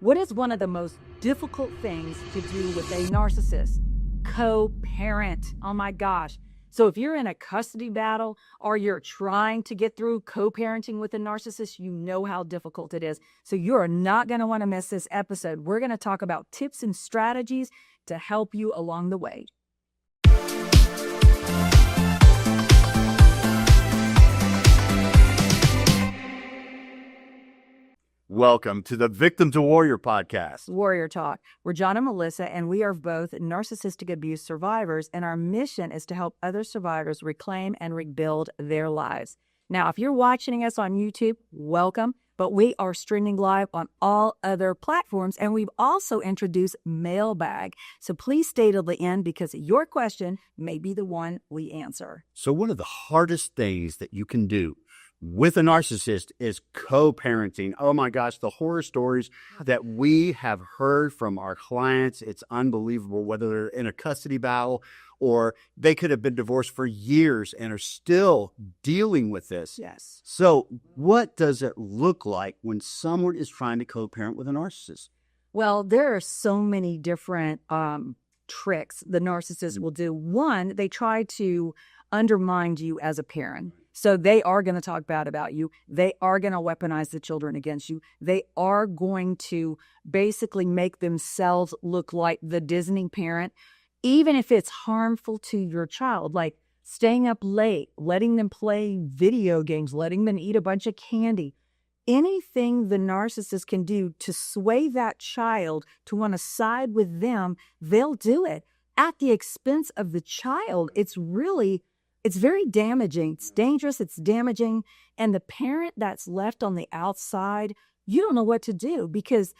What is one of the most difficult things to do with a narcissist? Co-parent. Oh my gosh. So if you're in a custody battle or you're trying to get through co-parenting with a narcissist, you know how difficult it is. So you're not going to want to miss this episode. We're going to talk about tips and strategies to help you along the way. Welcome to the Victim to Warrior podcast. Warrior Talk. We're John and Melissa, and we are both narcissistic abuse survivors, and our mission is to help other survivors reclaim and rebuild their lives. Now, if you're watching us on YouTube, welcome, but we are streaming live on all other platforms, and we've also introduced Mailbag. So please stay till the end because your question may be the one we answer. So one of the hardest things that you can do with a narcissist is co-parenting. Oh my gosh, the horror stories that we have heard from our clients, it's unbelievable, whether they're in a custody battle or they could have been divorced for years and are still dealing with this. Yes. So what does it look like when someone is trying to co-parent with a narcissist? Well, there are so many different tricks the narcissist will do. One, they try to undermine you as a parent. So they are going to talk bad about you. They are going to weaponize the children against you. They are going to basically make themselves look like the Disney parent, even if it's harmful to your child, like staying up late, letting them play video games, letting them eat a bunch of candy. Anything the narcissist can do to sway that child to want to side with them, they'll do it at the expense of the child. It's very damaging. It's dangerous. It's damaging. And the parent that's left on the outside, you don't know what to do because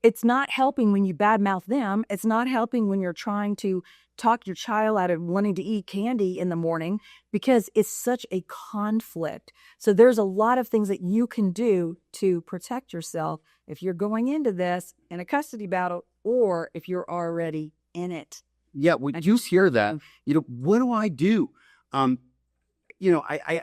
it's not helping when you badmouth them. It's not helping when you're trying to talk your child out of wanting to eat candy in the morning because it's such a conflict. So there's a lot of things that you can do to protect yourself if you're going into this in a custody battle or if you're already in it. Yeah, when you hear that, what do I do? I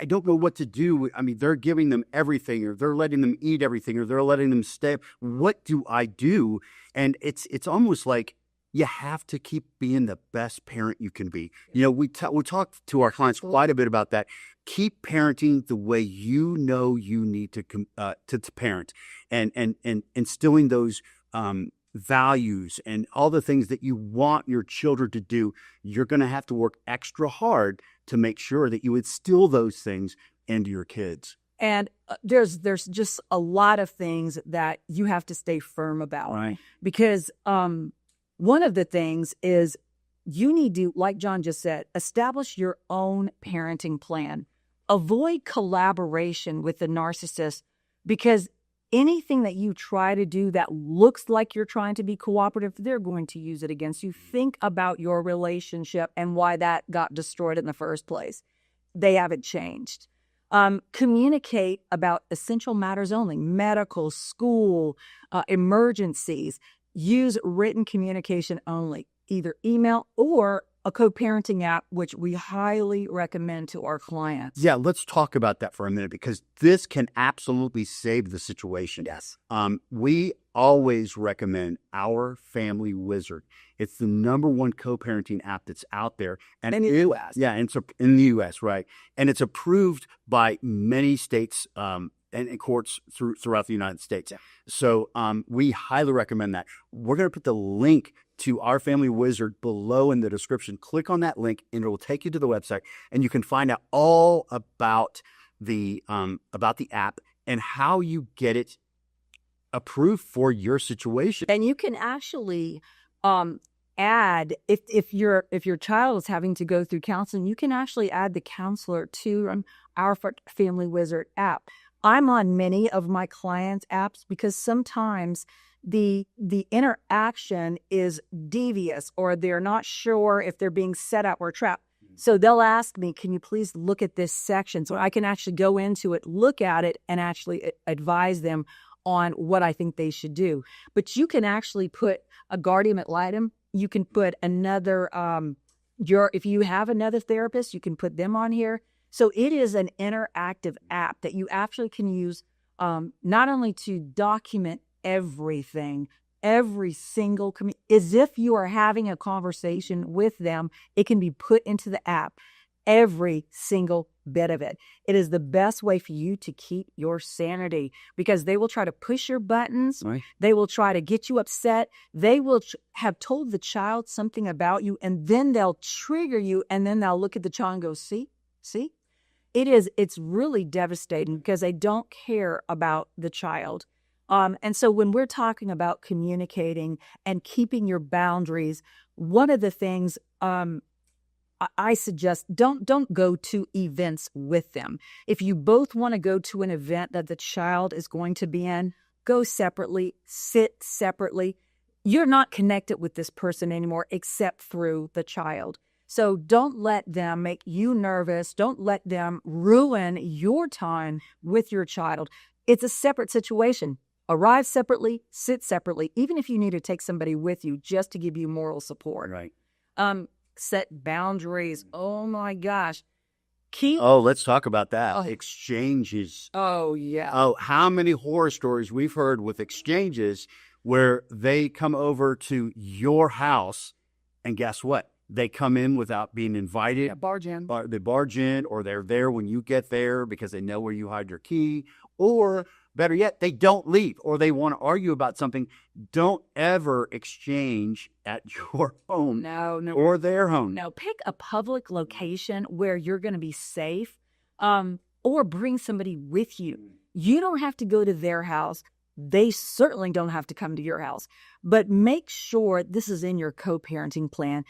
don't know what to do. I mean, they're giving them everything, or they're letting them eat everything, or they're letting them stay. What do I do? And it's almost like you have to keep being the best parent you can be. We talk to our clients quite a bit about that. Keep parenting the way you know you need to parent, and instilling those values and all the things that you want your children to do. You're going to have to work extra hard to make sure that you instill those things into your kids. And there's just a lot of things that you have to stay firm about. Right. Because one of the things is you need to, like John just said, establish your own parenting plan. Avoid collaboration with the narcissist because anything that you try to do that looks like you're trying to be cooperative, they're going to use it against you. Think about your relationship and why that got destroyed in the first place. They haven't changed. Communicate about essential matters only, medical, school, emergencies. Use written communication only, either email or a co-parenting app, which we highly recommend to our clients. Yeah, let's talk about that for a minute because this can absolutely save the situation. Yes. We always recommend Our Family Wizard. It's the #1 co-parenting app that's out there. And in the U.S. Yeah, and it's in the U.S., right? And it's approved by many states and courts throughout the United States. Yeah. So we highly recommend that. We're going to put the link to Our Family Wizard below in the description. Click on that link and it will take you to the website and you can find out all about the app and how you get it approved for your situation. And you can actually add, if your child is having to go through counseling, you can actually add the counselor to Our Family Wizard app. I'm on many of my clients' apps because sometimes the interaction is devious or they're not sure if they're being set up or trapped. So they'll ask me, can you please look at this section? So I can actually go into it, look at it, and actually advise them on what I think they should do. But you can actually put a guardian ad litem. You can put another, if you have another therapist, you can put them on here. So it is an interactive app that you actually can use not only to document everything, every single, as if you are having a conversation with them. It can be put into the app. Every single bit of it. It is the best way for you to keep your sanity, because they will try to push your buttons. Right. They will try to get you upset. They will have told the child something about you, and then they'll trigger you, and then they'll look at the child and go, see? It's really devastating because they don't care about the child. And so when we're talking about communicating and keeping your boundaries, one of the things I suggest, don't go to events with them. If you both want to go to an event that the child is going to be in, go separately, sit separately. You're not connected with this person anymore except through the child. So don't let them make you nervous. Don't let them ruin your time with your child. It's a separate situation. Arrive separately, sit separately, even if you need to take somebody with you just to give you moral support. Right. Set boundaries. Oh my gosh. Let's talk about that. Oh. Exchanges. Oh, yeah. Oh, how many horror stories we've heard with exchanges where they come over to your house, and guess what? They come in without being invited. Yeah, barge in. They barge in, or they're there when you get there because they know where you hide your key. Or better yet, they don't leave, or they want to argue about something. Don't ever exchange at your home. No. Or their home. No, pick a public location where you're going to be safe, or bring somebody with you. You don't have to go to their house. They certainly don't have to come to your house. But make sure this is in your co-parenting plan.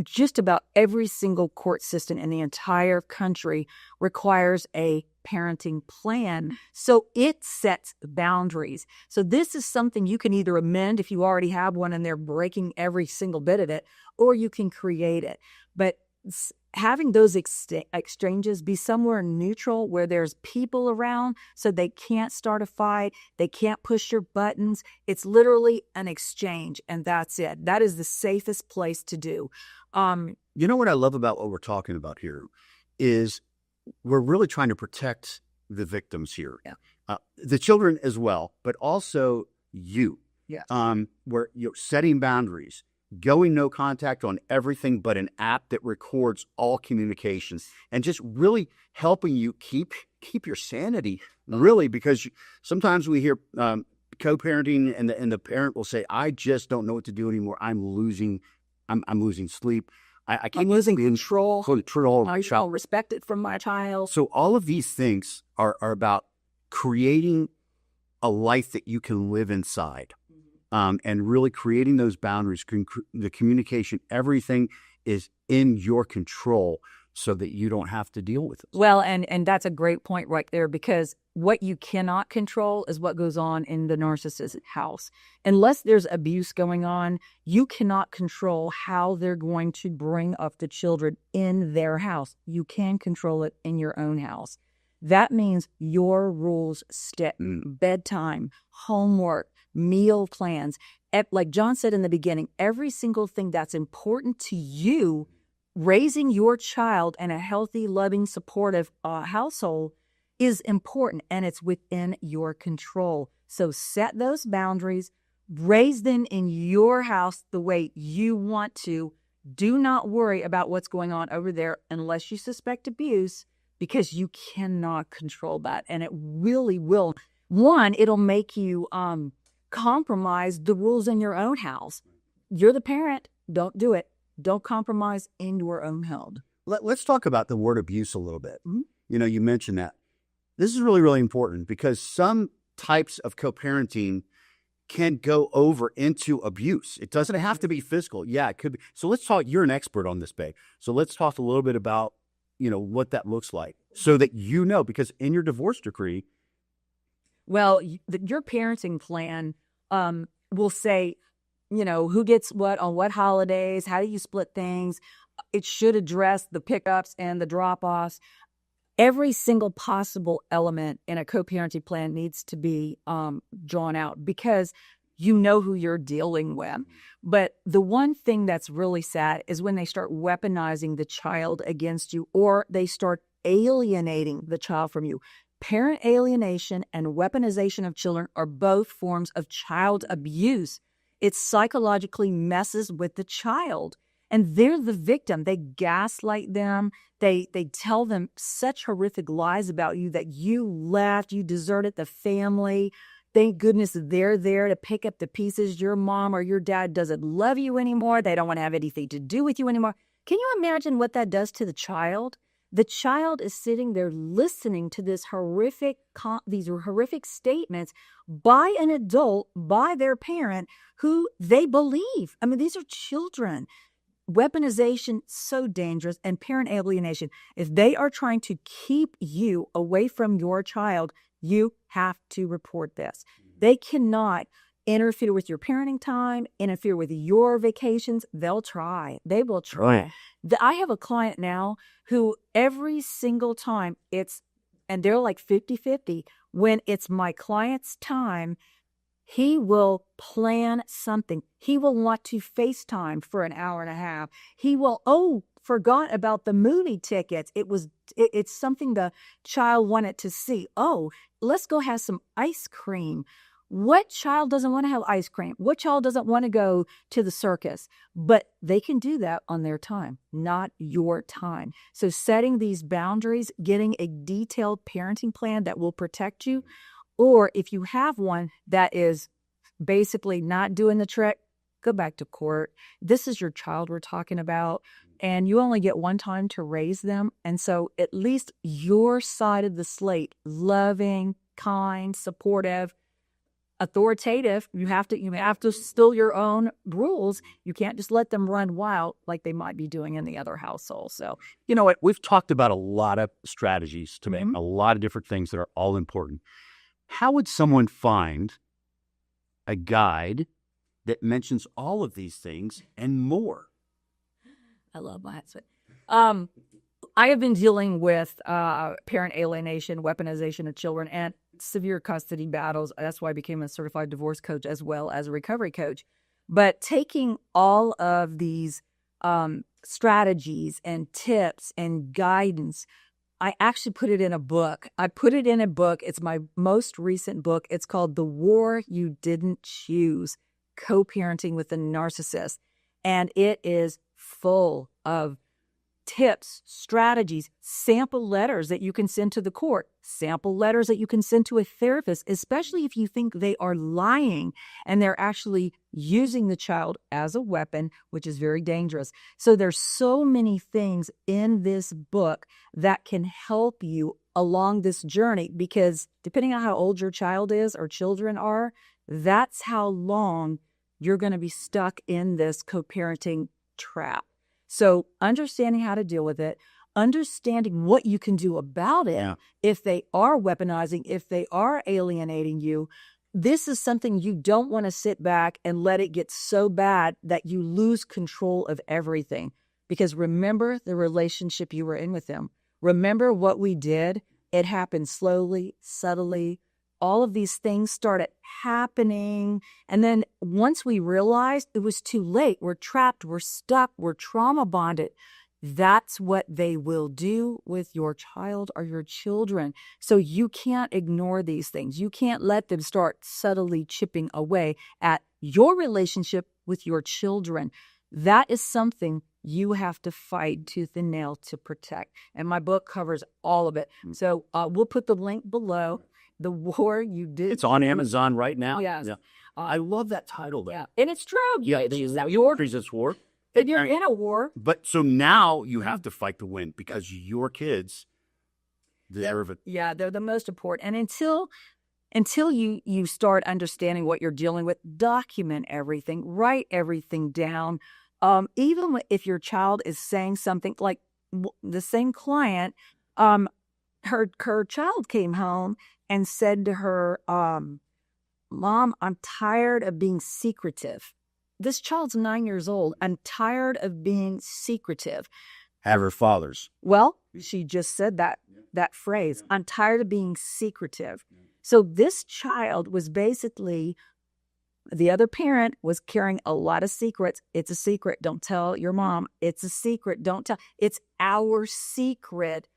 Just about every single court system in the entire country requires a parenting plan. So it sets boundaries. So this is something you can either amend if you already have one and they're breaking every single bit of it, or you can create it. But having those exchanges be somewhere neutral where there's people around so they can't start a fight, they can't push your buttons. It's literally an exchange, and that's it. That is the safest place to do. You know what I love about what we're talking about here is we're really trying to protect the victims here. Yeah. The children as well, but also you. Yes. Where you're setting boundaries, going no contact on everything but an app that records all communications, and just really helping you keep your sanity, really, because sometimes we hear co-parenting and the parent will say, I just don't know what to do anymore. I'm losing sleep. I'm losing control. I feel respected from my child. So all of these things are about creating a life that you can live inside. And really creating those boundaries, the communication, everything is in your control so that you don't have to deal with it. Well, and that's a great point right there, because what you cannot control is what goes on in the narcissist's house. Unless there's abuse going on, you cannot control how they're going to bring up the children in their house. You can control it in your own house. That means your rules stick. Bedtime, homework, meal plans. Like John said in the beginning, every single thing that's important to you, raising your child in a healthy, loving, supportive household is important, and it's within your control. So set those boundaries, raise them in your house the way you want to. Do not worry about what's going on over there unless you suspect abuse, because you cannot control that. And it really will. One, it'll make you compromise the rules in your own house. You're the parent. Don't do it. Don't compromise in your own home. Let's talk about the word abuse a little bit. Mm-hmm. You know, you mentioned that. This is really, really important because some types of co-parenting can go over into abuse. It doesn't have to be physical. Yeah, it could be. So let's talk. You're an expert on this, babe. So let's talk a little bit about, what that looks like so that because in your divorce decree. Well, your parenting plan will say, who gets what on what holidays, how do you split things? It should address the pickups and the drop-offs. Every single possible element in a co-parenting plan needs to be drawn out, because you know who you're dealing with. But the one thing that's really sad is when they start weaponizing the child against you, or they start alienating the child from you. Parent alienation and weaponization of children are both forms of child abuse. It psychologically messes with the child. And they're the victim. They gaslight them. They tell them such horrific lies about you that you left, you deserted the family. Thank goodness they're there to pick up the pieces. Your mom or your dad doesn't love you anymore. They don't want to have anything to do with you anymore. Can you imagine what that does to the child? The child is sitting there listening to these horrific statements by an adult, by their parent, who they believe. I mean, these are children. Weaponization, so dangerous, and parent alienation. If they are trying to keep you away from your child, you have to report this. They cannot interfere with your parenting time, interfere with your vacations. They'll try. They will try. I have a client now who every single time and they're like 50-50, when it's my client's time, he will plan something. He will want to FaceTime for an hour and a half. He will, forgot about the movie tickets. It's something the child wanted to see. Oh, let's go have some ice cream. What child doesn't want to have ice cream? What child doesn't want to go to the circus? But they can do that on their time, not your time. So setting these boundaries, getting a detailed parenting plan that will protect you, or if you have one that is basically not doing the trick, go back to court. This is your child we're talking about, and you only get one time to raise them. And so at least your side of the slate, loving, kind, supportive, authoritative, you have to still your own rules. You can't just let them run wild like they might be doing in the other household. So, you know what? We've talked about a lot of strategies to make a lot of different things that are all important. How would someone find a guide that mentions all of these things and more? I love my husband. I have been dealing with parent alienation, weaponization of children, and severe custody battles. That's why I became a certified divorce coach as well as a recovery coach. But taking all of these strategies and tips and guidance, I actually put it in a book. It's my most recent book. It's called The War You Didn't Choose, Co-Parenting with a Narcissist. And it is full of tips, strategies, sample letters that you can send to the court, sample letters that you can send to a therapist, especially if you think they are lying and they're actually using the child as a weapon, which is very dangerous. So there's so many things in this book that can help you along this journey, because depending on how old your child is or children are, that's how long you're going to be stuck in this co-parenting trap. So understanding how to deal with it, understanding what you can do about it if they are weaponizing, if they are alienating you. This is something you don't want to sit back and let it get so bad that you lose control of everything. Because remember the relationship you were in with them. Remember what we did. It happened slowly, subtly. All of these things started happening. And then once we realized it was too late, we're trapped, we're stuck, we're trauma bonded. That's what they will do with your child or your children. So you can't ignore these things. You can't let them start subtly chipping away at your relationship with your children. That is something you have to fight tooth and nail to protect. And my book covers all of it. So we'll put the link below. The War You Did. It's on Amazon right now. Oh, yes. Yeah. I love that title, though. Yeah, and it's true. Yeah, is that your resist war? And you're in a war. But so now you have to fight to win, because your kids deserve it. Yeah, they're the most important. And until you start understanding what you're dealing with, document everything, write everything down. Even if your child is saying something like the same client, her child came home and said to her, Mom, I'm tired of being secretive. This child's 9 years old. I'm tired of being secretive. Have her fathers. Well, she just said that phrase. I'm tired of being secretive. So this child was basically, the other parent was carrying a lot of secrets. It's a secret. Don't tell your mom. It's a secret. Don't tell. It's our secret.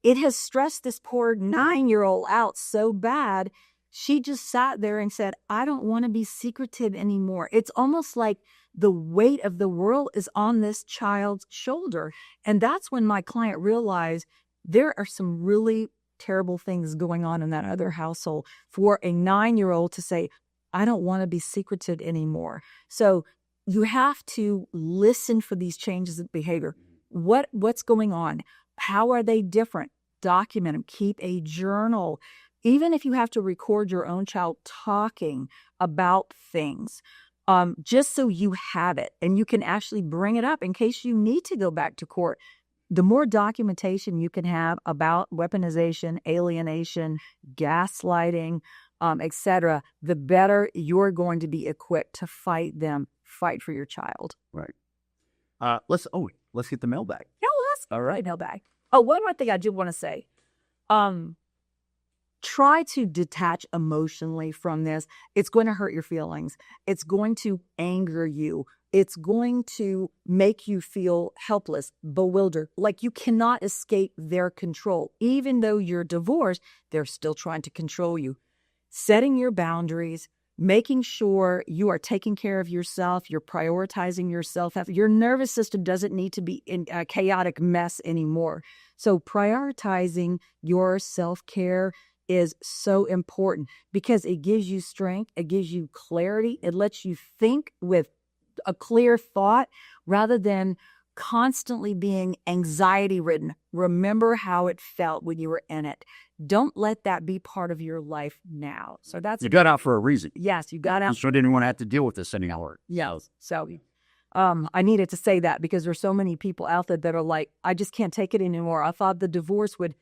It has stressed this poor 9-year-old out so bad. She just sat there and said, I don't want to be secretive anymore. It's almost like the weight of the world is on this child's shoulder. And that's when my client realized there are some really terrible things going on in that other household for a 9-year-old to say, I don't want to be secretive anymore. So you have to listen for these changes in behavior. What's going on? How are they different? Document them. Keep a journal. Even if you have to record your own child talking about things, just so you have it and you can actually bring it up in case you need to go back to court. The more documentation you can have about weaponization, alienation, gaslighting, etc., the better you're going to be equipped to fight for your child. Right. Let's hit the mailbag. No, let's all right. Mailbag. Oh, one more thing I do want to say. Try to detach emotionally from this. It's going to hurt your feelings. It's going to anger you. It's going to make you feel helpless, bewildered, like you cannot escape their control. Even though you're divorced, they're still trying to control you. Setting your boundaries, making sure you are taking care of yourself, you're prioritizing yourself. Your nervous system doesn't need to be in a chaotic mess anymore. So prioritizing your self-care is so important because it gives you strength, it gives you clarity, it lets you think with a clear thought rather than constantly being anxiety ridden. Remember how it felt when you were in it. Don't let that be part of your life now. So you got out for a reason. Yes, you got out. So didn't want to have to deal with this anymore. Yes. So I needed to say that because there's so many people out there that are like, I just can't take it anymore. I thought the divorce would,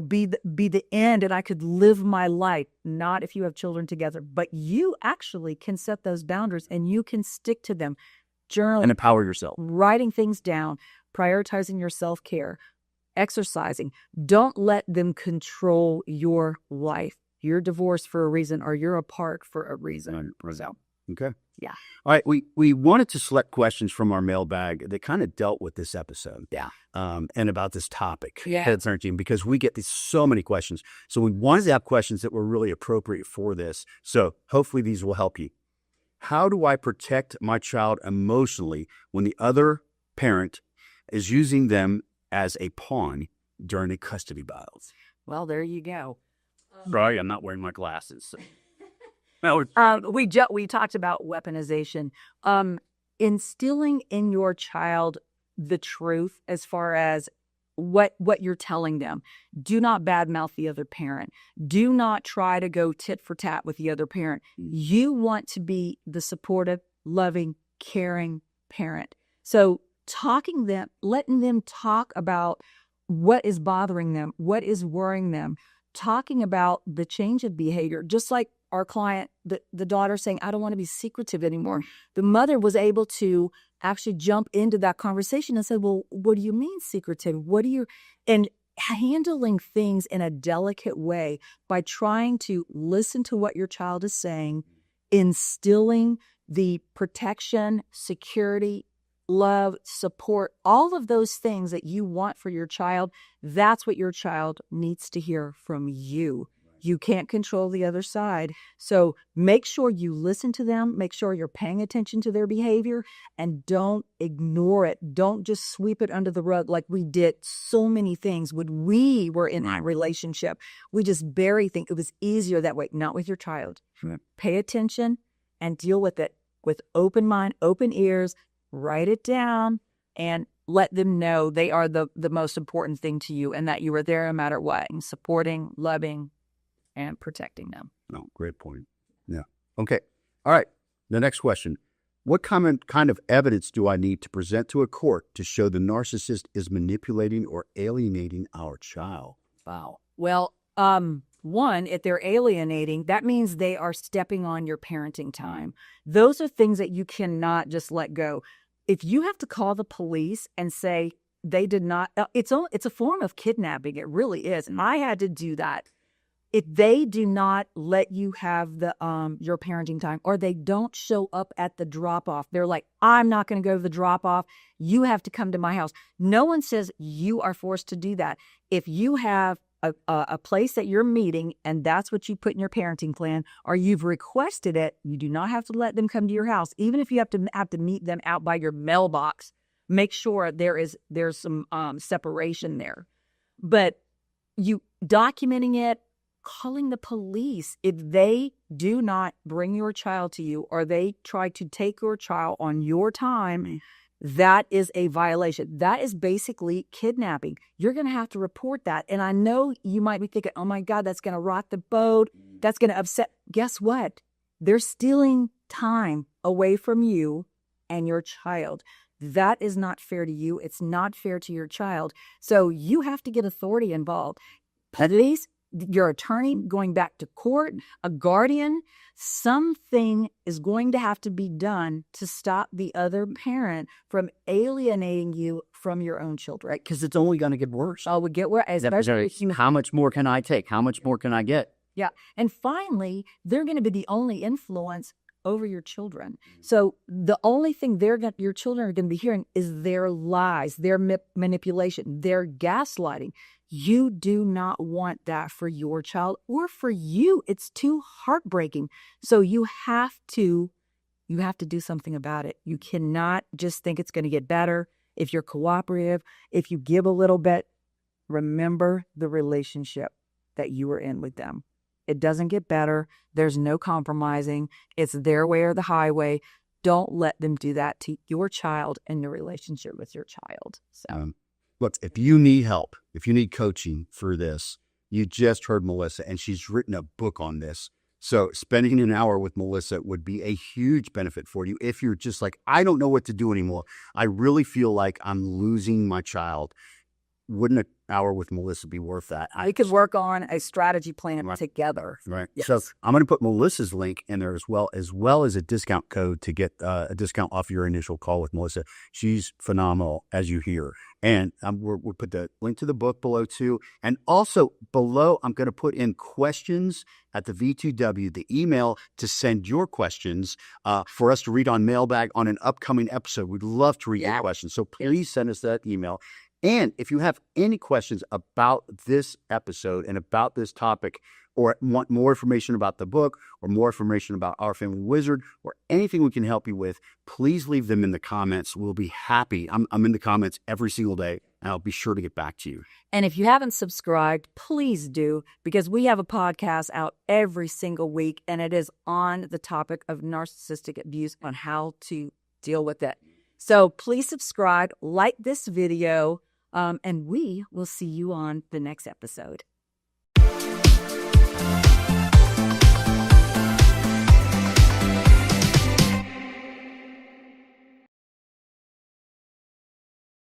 be the end and I could live my life. Not if you have children together, but you actually can set those boundaries and you can stick to them. Journaling and empower yourself. Writing things down, prioritizing your self-care, exercising. Don't let them control your life. You're divorced for a reason or you're apart for a reason. So, okay. Yeah. All right. We wanted to select questions from our mailbag that kind of dealt with this episode. Yeah. And about this topic. Yeah. Head parenting, because we get so many questions. So we wanted to have questions that were really appropriate for this. So hopefully these will help you. How do I protect my child emotionally when the other parent is using them as a pawn during a custody battle? Well, there you go. Sorry, I'm not wearing my glasses. We talked about weaponization. Instilling in your child the truth as far as what you're telling them. Do not badmouth the other parent. Do not try to go tit for tat with the other parent. You want to be the supportive, loving, caring parent. So letting them talk about what is bothering them, what is worrying them, talking about the change of behavior, just like our client, the daughter saying, I don't want to be secretive anymore. The mother was able to actually jump into that conversation and said, well, what do you mean secretive? And handling things in a delicate way by trying to listen to what your child is saying, instilling the protection, security, love, support, all of those things that you want for your child. That's what your child needs to hear from you. You can't control the other side. So make sure you listen to them. Make sure you're paying attention to their behavior and don't ignore it. Don't just sweep it under the rug like we did so many things when we were in that relationship. We just bury things. It was easier that way, not with your child. Right. Pay attention and deal with it with open mind, open ears. Write it down and let them know they are the most important thing to you and that you are there no matter what, and supporting, loving, and protecting them. No, great point. Yeah. Okay. All right. The next question. What kind of evidence do I need to present to a court to show the narcissist is manipulating or alienating our child? Wow. Well, one, if they're alienating, that means they are stepping on your parenting time. Those are things that you cannot just let go. If you have to call the police and say they did not, it's a form of kidnapping. It really is. And I had to do that. If they do not let you have the your parenting time, or they don't show up at the drop-off, they're like, I'm not going to go to the drop-off. You have to come to my house. No one says you are forced to do that. If you have a place that you're meeting, and that's what you put in your parenting plan, or you've requested it, you do not have to let them come to your house. Even if you have to meet them out by your mailbox, make sure there's some separation there. But you documenting it, calling the police if they do not bring your child to you, or they try to take your child on your time. That is a violation. That is basically kidnapping. You're going to have to report that. And I know you might be thinking, oh my God, that's going to rock the boat. That's going to upset. Guess what? They're stealing time away from you and your child. That is not fair to you. It's not fair to your child. So you have to get authority involved. Police, your attorney, going back to court, a guardian, something is going to have to be done to stop the other parent from alienating you from your own children. Right? Because it's only going to get worse. Oh, it would get worse. How much more can I take? How much more can I get? Yeah. And finally, they're going to be the only influence over your children. So the only thing your children are going to be hearing is their lies, their manipulation, their gaslighting. You do not want that for your child or for you. It's too heartbreaking. So you have to do something about it. You cannot just think it's going to get better. If you're cooperative, if you give a little bit, remember the relationship that you were in with them. It doesn't get better. There's no compromising. It's their way or the highway. Don't let them do that to your child and your relationship with your child. So. Look, if you need help, if you need coaching for this, you just heard Melissa, and she's written a book on this. So spending an hour with Melissa would be a huge benefit for you. If you're just like, I don't know what to do anymore. I really feel like I'm losing my child. Wouldn't an hour with Melissa be worth that? We could work on a strategy plan together. Right. Yes. So I'm going to put Melissa's link in there as well as a discount code to get a discount off your initial call with Melissa. She's phenomenal, as you hear. And we'll put the link to the book below too. And also below, I'm going to put in questions at the V2W, the email to send your questions for us to read on Mailbag on an upcoming episode. We'd love to read your questions. So please send us that email. And if you have any questions about this episode and about this topic, or want more information about the book, or more information about Our Family Wizard, or anything we can help you with, please leave them in the comments. We'll be happy. I'm in the comments every single day, and I'll be sure to get back to you. And if you haven't subscribed, please do, because we have a podcast out every single week, and it is on the topic of narcissistic abuse, on how to deal with it. So please subscribe, like this video, and we will see you on the next episode.